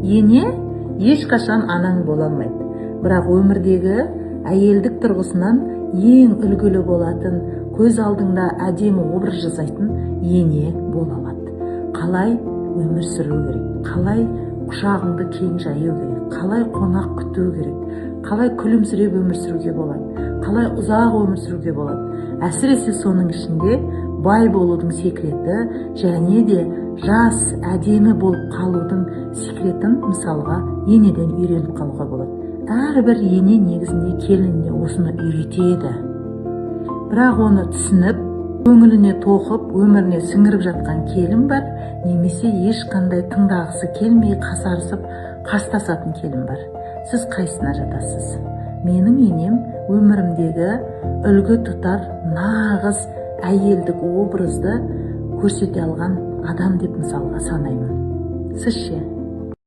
Ене ешқашан анаң бола алмайды. Бірақ өмірдегі әйелдік тұрғысынан ең үлгілі болатын, көз алдыңда әдемі образ жасайтын ене бола алады. Қалай өмір сүру керек, қалай құшағыңды кең жаю керек, қалай қонақ күту керек, қалай күлімсіреп өмір сүруге болады, қалай ұзақ өмір сүруге болады. Әсіресе соның ішінде бай болудың секреті және де жас, әдемі болып қалудың секретін мысалға енеден үйреніп қалуға болады. Әрбір ене негізінде келініне осыны үйретеді. Бірақ оны түсініп, көңіліне тоқып, өміріне сіңіріп жатқан келін бар, немесе ешқандай тыңдағысы келмей қасарысып қастасатын келін бар. Сіз қайсына жатасыз? Менің енем өмірімдегі үлгі тұтар нағыз әйелдік образды көрсете алған адам деп мысалға санаймын. Сіз ше?